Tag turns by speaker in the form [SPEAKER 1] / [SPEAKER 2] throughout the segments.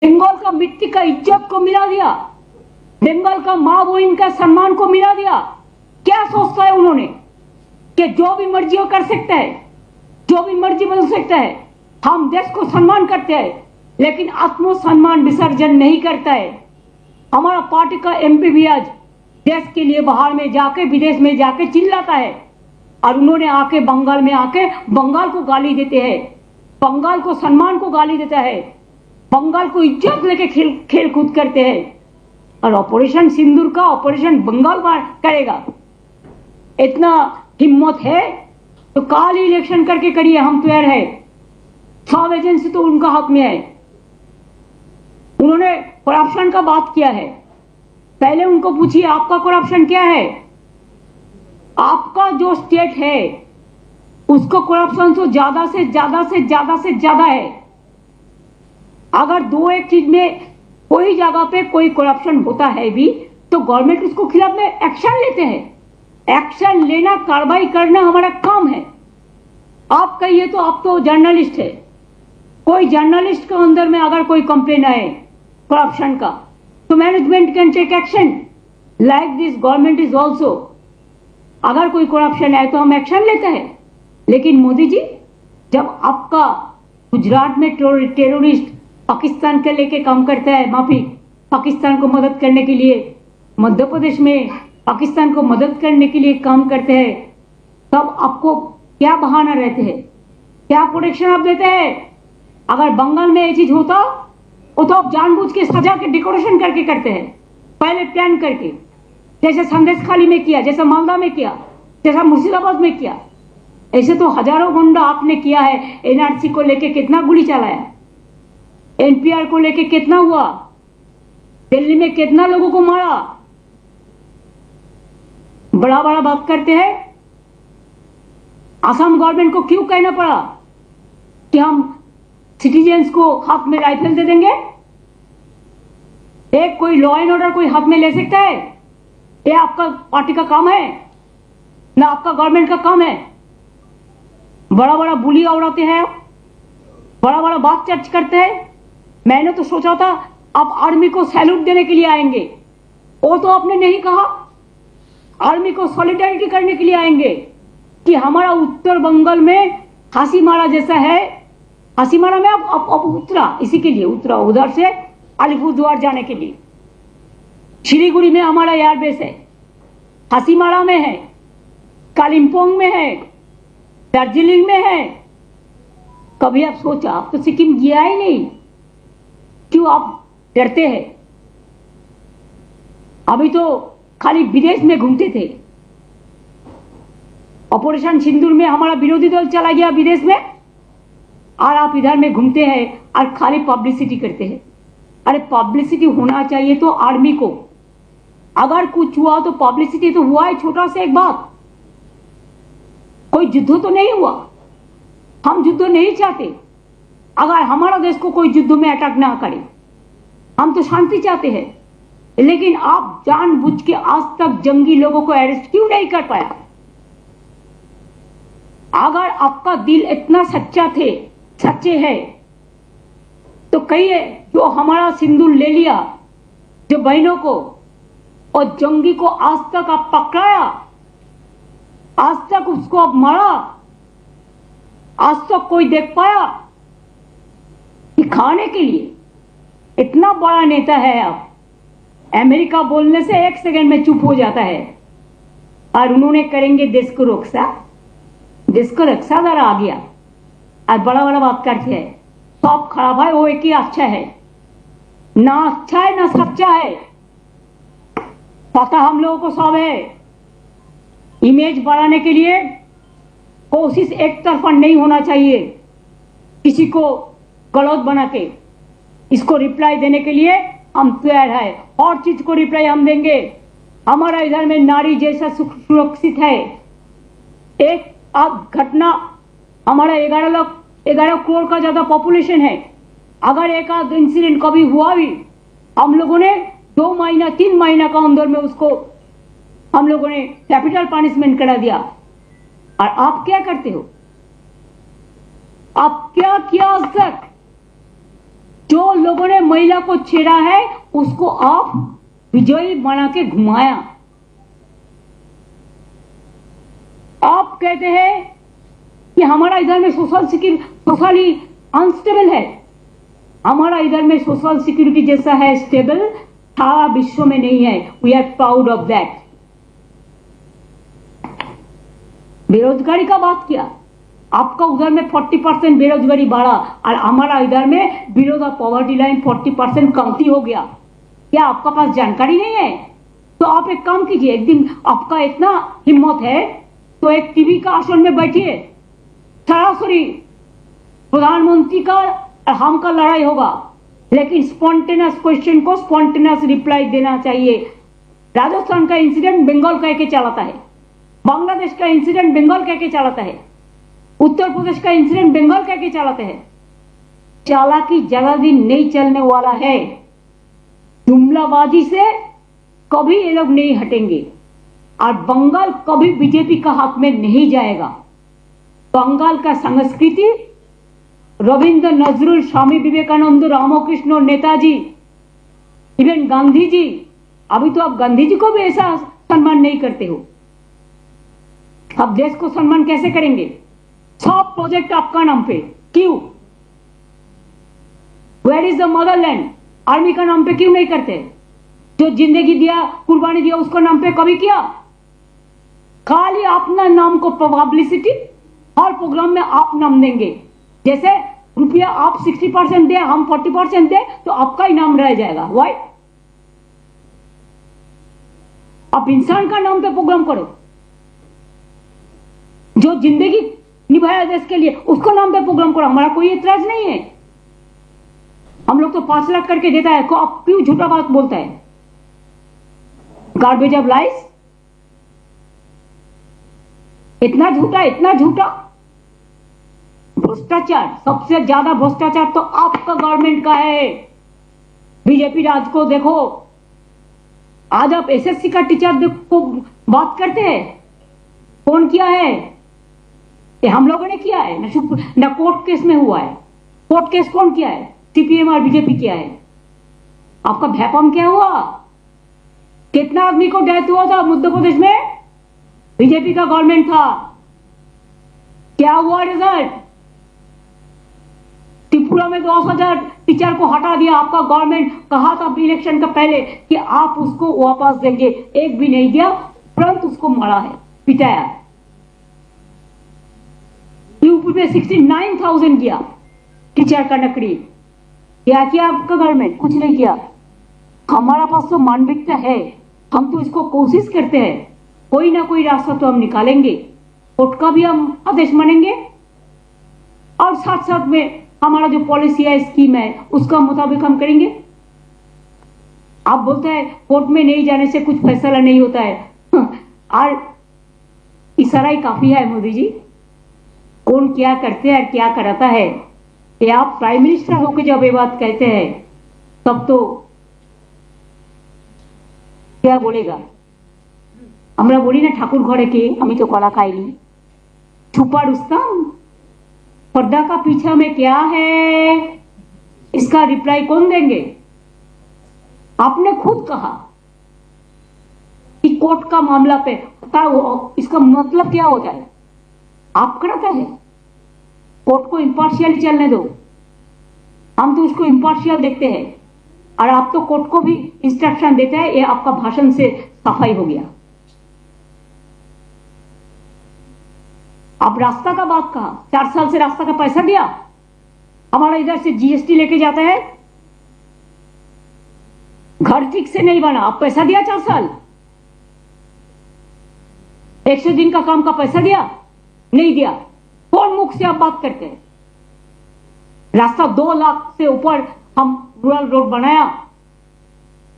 [SPEAKER 1] बंगाल का मिट्टी का इज्जत को मिला दिया, बंगाल का माँ बहन का सम्मान को मिला दिया। क्या सोचता है उन्होंने कि जो भी मर्जी वो कर सकता है, जो भी मर्जी बदल सकता है। हम देश को सम्मान करते हैं लेकिन आत्मसम्मान विसर्जन नहीं करता है। हमारा पार्टी का एमपी भी आज देश के लिए बाहर में जाके, विदेश में जाके चिल्लाता है, और उन्होंने आके बंगाल में आके बंगाल को गाली देते हैं, बंगाल को सम्मान को गाली देता है, बंगाल को इज्जत लेके खेल कूद करते हैं। और ऑपरेशन सिंदूर का ऑपरेशन बंगाल करेगा। इतना हिम्मत है तो काल इलेक्शन करके करिए, हम तैयार है। सब एजेंसी तो उनका हाथ में है। उन्होंने करप्शन का बात किया है, पहले उनको पूछिए आपका करप्शन क्या है। आपका जो स्टेट है उसको करप्शन तो ज्यादा से ज्यादा से ज्यादा से ज्यादा है। अगर दो एक चीज में कोई जगह पे कोई करप्शन होता है भी तो गवर्नमेंट उसको खिलाफ में एक्शन लेते हैं। एक्शन लेना, कार्रवाई करना हमारा काम है। आप कहिए तो आप तो जर्नलिस्ट है, कोई जर्नलिस्ट के अंदर में अगर कोई कंप्लेन आए करप्शन का तो management can take action. Like this government is also, अगर कोई करप्शन है तो हम एक्शन लेते हैं। लेकिन मोदी जी, जब आपका गुजरात में टेररिस्ट पाकिस्तान के लेके काम करता है, माफी, पाकिस्तान को मदद करने के लिए, मध्य प्रदेश में पाकिस्तान को मदद करने के लिए काम करते हैं, तब आपको क्या बहाना रहते हैं, क्या प्रोटेक्शन आप देते हैं? अगर बंगाल में ये चीज होता वो तो आप जानबूझ के सजा के डेकोरेशन करके करते हैं, पहले प्लान करके, जैसे संदेश खाली में किया, जैसे मालदा में किया, जैसा मुर्शिदाबाद में किया। ऐसे तो हजारों गुंडा आपने किया है। एनआरसी को लेके कितना गोली चलाया, एनपीआर को लेके कितना हुआ, दिल्ली में कितना लोगों को मारा। बड़ा बड़ा बात करते हैं। असम गवर्नमेंट को क्यों कहना पड़ा कि हम सिटीजन्स को हाथ में राइफल दे देंगे? एक कोई लॉ एंड ऑर्डर कोई हाथ में ले सकता है? ये आपका पार्टी का काम है ना आपका गवर्नमेंट का काम है? बड़ा बड़ा बुली उड़ाते हैं, बड़ा बड़ा बात चर्च करते हैं। मैंने तो सोचा था आप आर्मी को सैल्यूट देने के लिए आएंगे, वो तो आपने नहीं कहा। आर्मी को सॉलिडारिटी करने के लिए आएंगे कि हमारा उत्तर बंगाल में हासीमारा जैसा है। हासीमारा में अब उतरा, इसी के लिए उतरा, उधर से अलीपुरद्वार जाने के लिए। शिलीगुड़ी में हमारा एयरबेस है, हासीमारा में है, कालिम्पोंग में है, दार्जिलिंग में है। कभी आप सोचा? आप तो सिक्किम गया ही नहीं, क्यों आप डरते हैं? अभी तो खाली विदेश में घूमते थे। ऑपरेशन सिंदूर में हमारा विरोधी दल चला गया विदेश में, और आप इधर में घूमते हैं और खाली पब्लिसिटी करते हैं। अरे पब्लिसिटी होना चाहिए तो आर्मी को, अगर कुछ हुआ तो पब्लिसिटी तो हुआ है। छोटा सा एक बात, कोई युद्ध तो नहीं हुआ, हम युद्ध नहीं चाहते। अगर हमारा देश को कोई युद्ध में अटैक ना करे, हम तो शांति चाहते हैं। लेकिन आप जानबूझ के आज तक जंगी लोगों को अरेस्ट क्यों नहीं कर पाया? अगर आपका दिल इतना सच्चे है तो कहिए, जो हमारा सिंदूर ले लिया, जो बहनों को और जंगी को आज तक आप पकड़ाया, आज तक उसको आप मारा, आज तक कोई देख पाया? दिखाने के लिए इतना बड़ा नेता है आप। अमेरिका बोलने से एक सेकंड में चुप हो जाता है, और उन्होंने करेंगे देश को रक्षा। देश को रक्षा द्वारा आ गया और बड़ा बड़ा बात करते हैं। सब खराब है, वो एक ही अच्छा है, ना अच्छा है ना सच्चा है। पता हम लोगों को सब है। इमेज बढ़ाने के लिए कोशिश एक तरफा नहीं होना चाहिए, किसी को गलत बना के। इसको रिप्लाई देने के लिए हम तैयार है, और चीज को रिप्लाई हम देंगे। हमारा इधर में नारी जैसा सुरक्षित है। एक अब घटना, हमारा 11 करोड़ का ज्यादा पॉपुलेशन है। अगर एक आध इंसिडेंट कभी हुआ भी, हम लोगों ने 2 महीना 3 महीना का अंदर में उसको हम लोगों ने कैपिटल पनिशमेंट करा दिया। और आप क्या करते हो? आप क्या किया आज तक? जो लोगों ने महिला को छेड़ा है उसको आप विजयी बना के घुमाया। आप कहते हैं कि हमारा इधर में सोशली अनस्टेबल है। हमारा इधर में सोशल सिक्योरिटी जैसा है स्टेबल सारा विश्व में नहीं है। We are proud of that. बेरोजगारी का बात किया, आपका उधर में 40% बेरोजगारी बढ़ा और हमारा इधर में बिलो द पॉवर्टी लाइन 40% कमती हो गया। क्या आपका पास जानकारी नहीं है? तो आप एक काम कीजिए, एक दिन आपका इतना हिम्मत है तो एक टीवी का आसन में बैठिए, सरासरी प्रधानमंत्री का और हम का लड़ाई होगा, लेकिन स्पॉन्टेनियस क्वेश्चन को स्पॉन्टेनियस रिप्लाई देना चाहिए। राजस्थान का इंसिडेंट बंगाल कह के चलाता है, बांग्लादेश का इंसिडेंट बंगाल कह के चलाता है, उत्तर प्रदेश का इंसिडेंट बंगाल कह के चलाते हैं। चालाकी ज्यादा दिन नहीं चलने वाला है। जुमलाबाजी से कभी ये लोग नहीं हटेंगे और बंगाल कभी बीजेपी का हाथ में नहीं जाएगा। बंगाल का संस्कृति रविंद्र नजरुल, स्वामी विवेकानंद, रामकृष्ण, नेताजी, इवन गांधी जी, अभी तो आप गांधी जी को भी ऐसा सम्मान नहीं करते हो। आप देश को सम्मान कैसे करेंगे? सब प्रोजेक्ट आपका नाम पे क्यों? Where is the motherland? Army का नाम पे क्यों नहीं करते? जो जिंदगी दिया, कुर्बानी दिया, उसका नाम पे कभी किया? खाली अपना नाम को पब्लिसिटी, हर प्रोग्राम में आप नाम देंगे। जैसे रुपया आप 60% दे, हम 40% दे, तो आपका ही नाम रह जाएगा। वाई? आप इंसान का नाम पे प्रोग्राम करो। जो जिंदगी निभाया देश के लिए, उसको नाम पे प्रोग्राम करो। हमारा कोई एतराज नहीं है। हम लोग तो 5 लाख करके देता है, को आप क्यों झूठा बात बोलता है? गार्बेज ऑफ लाइस, इतना झूठा, इतना झूठा। भ्रष्टाचार, सबसे ज्यादा भ्रष्टाचार तो आपका गवर्नमेंट का है। बीजेपी राज को देखो, आज आप एसएससी का टीचर को बात करते हैं, कौन किया है? ये हम लोगों ने किया है ना कोर्ट केस में हुआ है। कोर्ट केस कौन किया है? सीपीएम और बीजेपी किया है। आपका भैपम क्या हुआ? कितना आदमी को डेथ हुआ था मध्य प्रदेश में? बीजेपी का गवर्नमेंट था। क्या हुआ रिजल्ट? त्रिपुरा में 10,000 टीचर को हटा दिया आपका गवर्नमेंट। कहा था इलेक्शन का पहले कि आप उसको वापस देंगे, एक भी नहीं दिया, तुरंत उसको मारा है, पिटाया। यूपी में 69,000 किया टीचर का नकली। क्या किया आपका गवर्नमेंट? कुछ नहीं किया। हमारा पास तो मानविकता है, हम तो इसको कोशिश करते हैं, कोई ना कोई रास्ता तो हम निकालेंगे। कोर्ट का भी हम आदेश मानेंगे और साथ साथ में हमारा जो पॉलिसी है, स्कीम है, उसका मुताबिक हम करेंगे। आप बोलते हैं कोर्ट में नहीं जाने से कुछ फैसला नहीं होता है और इशारा ही काफी है मोदी जी। कौन क्या करते हैं और क्या कराता है, ये आप प्राइम मिनिस्टर होकर जब ये बात कहते हैं तब तो क्या बोलेगा? আমরা বলি না ঠাকুর ঘরে কে, আমি তো কলা খাইনি। छुपा रुस्तम, पर्दा का पीछा में क्या है, इसका रिप्लाई कौन देंगे? आपने खुद कहा कि कोर्ट का मामला पे इसका मतलब क्या होता है? आप कराता है कोर्ट को इम्पार्शियल चलने दो, हम तो उसको इम्पार्शियल देखते हैं और आप तो कोर्ट को भी इंस्ट्रक्शन देते हैं। ये आपका भाषण से सफाई हो गया। आप रास्ता का बात कहा, 4 साल से रास्ता का पैसा दिया। हमारा इधर से जीएसटी लेके जाता है, घर ठीक से नहीं बना, आप पैसा दिया 4 साल। 100 दिन का काम का पैसा दिया? नहीं दिया। कौन मुख से आप बात करते हैं? रास्ता 2 लाख से ऊपर हम रूरल रोड बनाया,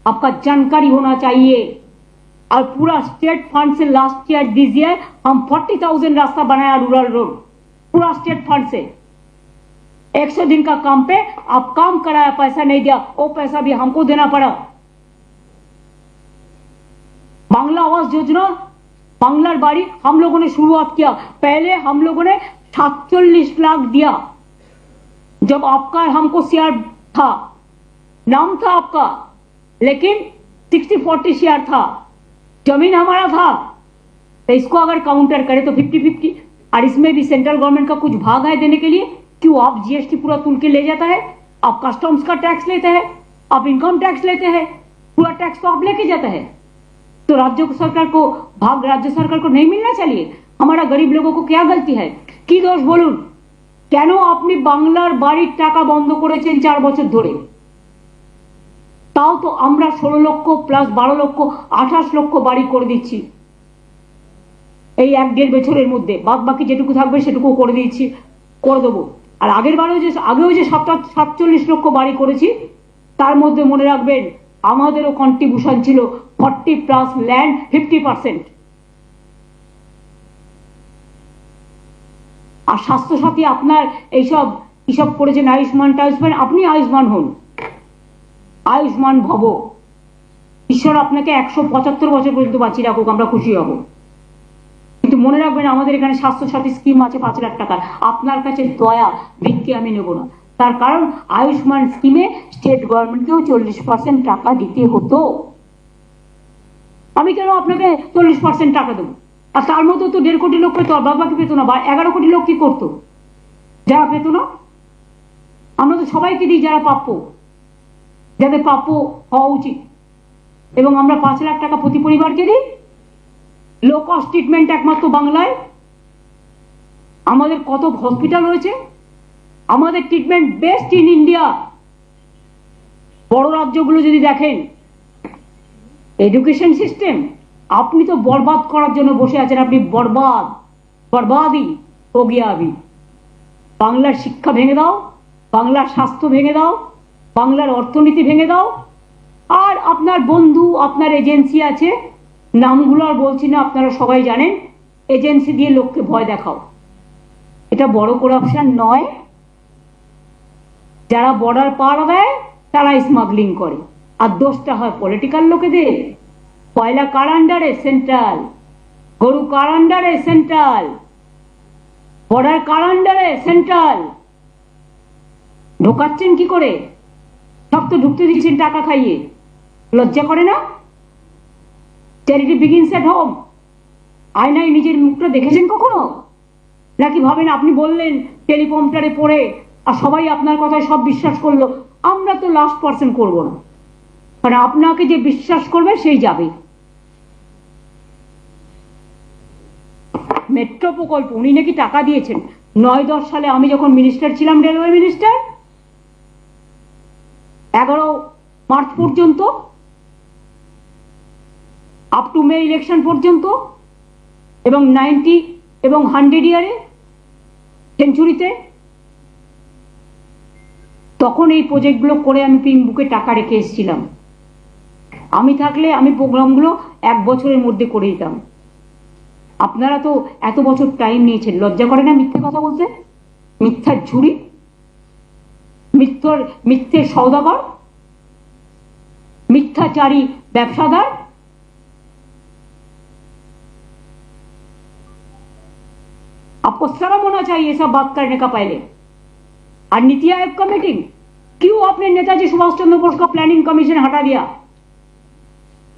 [SPEAKER 1] आपका जानकारी होना चाहिए। और पूरा स्टेट फंड से लास्ट ईयर दीजिए, हम 40,000 रास्ता बनाया रूरल रोड, पूरा स्टेट फंड से। 100 दिन का काम पे आप काम कराया, पैसा नहीं दिया, वो पैसा भी हमको देना पड़ा। बांग्ला आवास योजना, बांग्लार बाड़ी हम लोगों ने शुरुआत किया। पहले हम लोगों ने 47 लाख दिया। जब आपका हमको शेयर था, नाम था आपका, लेकिन 60-40 शेयर था, जमीन हमारा था। तो इसको अगर काउंटर करे तो 50-50, और इसमें भी सेंट्रल गवर्नमेंट का कुछ भाग है देने के लिए। क्यों? आप जीएसटी पूरा तुल के ले जाता है, आप कस्टम्स का टैक्स लेते हैं, आप इनकम टैक्स लेते हैं, पूरा टैक्स तो आप लेके जाता है। तो राज्य सरकार को भाग राज्य सरकार को नहीं मिलना चाहिए? हमारा गरीब लोगों को क्या गलती है? কি দোষ বলুন? কেন আপনি বাংলার বাড়ির টাকা বন্ধ করেছেন 4 বছর ধরে? তাও তো আমরা 16 লক্ষ প্লাস 12 লক্ষ 28 লক্ষ বাড়ি করে দিচ্ছি এই 1-1.5 বছরের মধ্যে। বাদ বাকি যেটুকু থাকবে সেটুকু করে দিচ্ছি, করে দেবো। আর আগেও যে 47 লক্ষ বাড়ি করেছি, তার মধ্যে মনে রাখবেন আমাদেরও কন্ট্রিবিউশন ছিল 40 প্লাস ল্যান্ড 50%। আর স্বাস্থ্যসাথী আপনার এইসব করেছেন, আয়ুষ্মান টায়ুষ্মান, আপনি আয়ুষ্মান হন, আয়ুষ্মান ভব। ঈশ্বর আপনাকে 175 বছর পর্যন্ত বাঁচিয়ে রাখুক, আমরা খুশি হব। কিন্তু মনে রাখবেন আমাদের এখানে স্বাস্থ্যসাথী স্কিম আছে 5 লাখ টাকার। আপনার কাছে দয়া ভিক্ষে আমি নেব না, তার কারণ আয়ুষ্মান স্কিমে স্টেট গভর্নমেন্টকেও 40% টাকা দিতে হতো। আমি কেন আপনাকে 40% টাকা দেবো? আর তার মধ্যে তো 1.5 কোটি লোক পেত, আর বাবাকে পেত না, বা 11 কোটি লোক কি করতো যারা পেত না? আমরা তো সবাইকে দিই যারা প্রাপ্য, যাদের প্রাপ্য হওয়া উচিত, এবং আমরা 5 লাখ টাকা প্রতি পরিবারকে দিই। লো কস্ট ট্রিটমেন্ট একমাত্র বাংলায়। আমাদের কত হসপিটাল রয়েছে, আমাদের ট্রিটমেন্ট বেস্ট ইন ইন্ডিয়া। বড় রাজ্যগুলো যদি দেখেন এডুকেশন সিস্টেম, আপনি তো বরবাদ করার জন্য বসে আছেন। আপনি বরবাদই হো গিয়া আবি। বাংলার শিক্ষা ভেঙে দাও, বাংলার স্বাস্থ্য ভেঙে দাও, বাংলার অর্থনীতি ভেঙে দাও। আর আপনার বন্ধু, আপনার এজেন্সি আছে, নামগুলো আর বলছি না, আপনারা সবাই জানেন, এজেন্সি দিয়ে লোককে ভয় দেখাও। এটা বড় করাপশন নয়? যারা বর্ডার পার দেয় তারা স্মাগলিং করে, আর দোষটা হয় পলিটিক্যাল লোকেদের। কয়লা কার আন্ডারে? সেন্ট্রাল। গরু কার আন্ডারে? সেন্ট্রাল। বর্ডার কার আন্ডারে? সেন্ট্রাল। ঢোকাচ্ছেন কি করে? সব তো ঢুকতে দিচ্ছেন টাকা খাইয়ে। লজ্জা করে না? Charity begins at home. আয়নায় নিজের মুখটা দেখেছেন কখনো? নাকি ভাবেন আপনি বললেন টেলিপ্রম্পটারে পড়ে আর সবাই আপনার কথায় সব বিশ্বাস করলো? আমরা তো লাস্ট পার্সন করবো না, কারণ আপনাকে যে বিশ্বাস করবে সেই যাবে। মেট্রো প্রকল্প উনি নাকি টাকা দিয়েছেন 9-10 সালে। আমি যখন মিনিস্টার ছিলাম, রেলওয়ে মিনিস্টার, 11 মার্চ পর্যন্ত, আপ টু মে ইলেকশন পর্যন্ত, এবং 90 এবং 100 ইয়ারে সেঞ্চুরিতে, তখন এই প্রজেক্টগুলো করে আমি পিঙ্ক বুকে টাকা রেখে এসেছিলাম। আমি থাকলে আমি প্রোগ্রামগুলো 1 বছরের মধ্যে করে দিতাম। আপনারা তো এত বছর টাইম নিয়েছেন, লজ্জা করে না মিথ্যে কথা বলতে? মিথ্যার ঝুড়ি, মিথ্যের সওদাগর, মিথ্যাচারী ব্যবসাদার। आपको शर्म होना चाहिए सब बात करने का पहले। और नीति आयोग का मीटिंग, क्यों आपने नेताजी सुभाष चंद्र बोस का प्लानिंग कमीशन हटा दिया?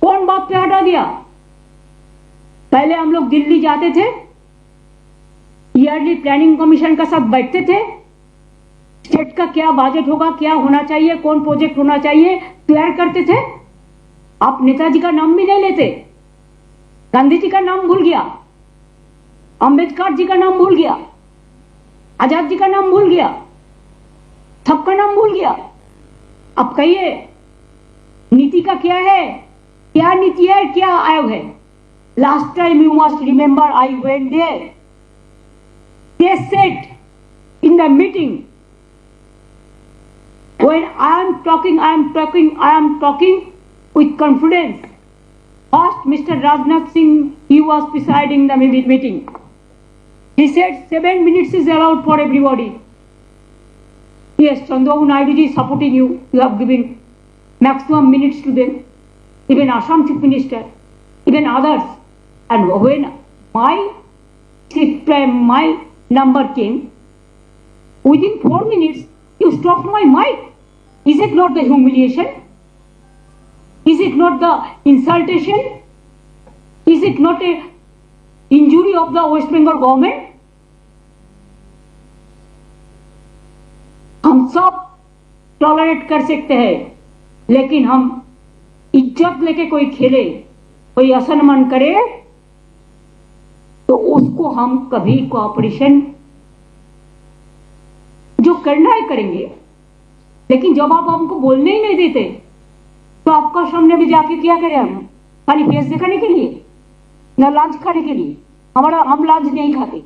[SPEAKER 1] कौन बात पे हटा दिया? पहले हम लोग दिल्ली जाते थे, ईयरली प्लानिंग कमीशन का साथ बैठते थे, स्टेट का क्या बजट होगा, क्या होना चाहिए, कौन प्रोजेक्ट होना चाहिए, तैयार करते थे। आप नेताजी का नाम भी नहीं लेते। गांधी जी का नाम भूल गया, अंबेडकर जी का नाम भूल गया, आजाद जी का नाम भूल गया, सबका नाम भूल गया। अब कहिए नीति का क्या है? क्या नीति है, क्या आयोग है? Last time you must remember I went there, they said in the meeting, when I am talking with confidence. First, Mr. Rajnath Singh, he was presiding the meeting. He said 7 minutes is allowed for everybody. Yes, Chandrababu Naidu ji is supporting you. You have given maximum minutes to them. Even Assam Chief Minister, even others. And when my number came, within 4 minutes, you stopped my mic. Is it not the humiliation? Is it not the insultation? Is it not a injury of the West Bengal government? हम सब tolerate कर सकते हैं, लेकिन हम इज्जत लेके कोई खेले, कोई असम्मान करे, तो उसको हम कभी कोऑपरेशन जो करना है करेंगे। लेकिन जब आप हमको बोलने ही नहीं देते, तो आपका सामने भी जाके क्या करें हम? खाली फेस दिखाने के लिए, ना लंच खाने के लिए? हम लंच नहीं खाते,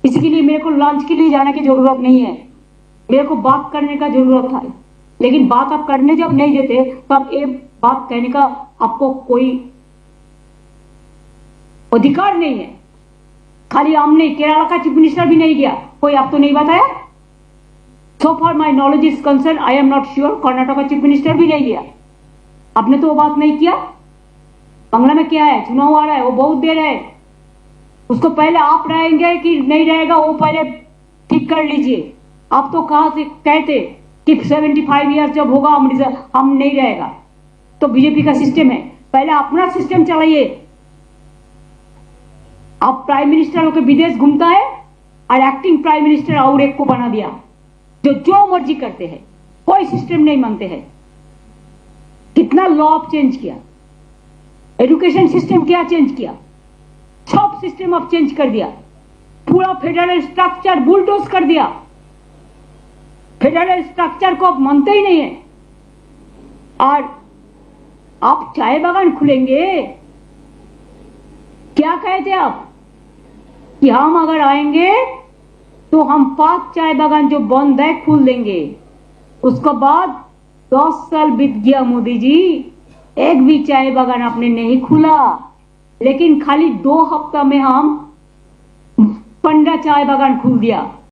[SPEAKER 1] इसके लिए मेरे को लंच के लिए जाने की जरूरत नहीं है, मेरे को बात करने का जरूरत है। लेकिन बात आप करने जब नहीं देते, तो आप ये बात कहने का आपको कोई अधिकार नहीं है। खाली हमने केरला का चीफ मिनिस्टर भी नहीं गया, कोई आपको नहीं बताया? So for my knowledge is concern, I am not sure, Karnataka का चीफ मिनिस्टर भी नहीं गया। आपने तो वो बात नहीं किया। बांग्ला में क्या है, चुनाव आ रहा है, वो बहुत देर है, उसको पहले आप रहेंगे कि नहीं रहेगा वो पहले ठीक कर लीजिए। आप तो कहा से कहते कि 75 ईयर जब होगा हम नहीं रहेगा, तो बीजेपी का सिस्टम है, पहले अपना सिस्टम चलाइए। आप प्राइम मिनिस्टर होकर विदेश घूमता है और एक्टिंग प्राइम मिनिस्टर और एक को बना दिया, जो मर्जी करते हैं, कोई सिस्टम नहीं मानते हैं। कितना लॉ आप चेंज किया, एजुकेशन सिस्टम क्या चेंज किया, सब सिस्टम आप चेंज कर दिया, पूरा फेडरल स्ट्रक्चर बुलडोज कर दिया। फेडरल स्ट्रक्चर को आप मानते ही नहीं है, और आप चाय बागान खुलेंगे। क्या कहे थे आप कि हम अगर आएंगे तो हम 5 चाय बागान जो बंद है खोल देंगे। उसके बाद 10 साल बीत गया मोदी जी, एक भी चाय बागान आपने नहीं खुला, लेकिन खाली 2 हफ्ता में हम 15 चाय बागान खोल दिया।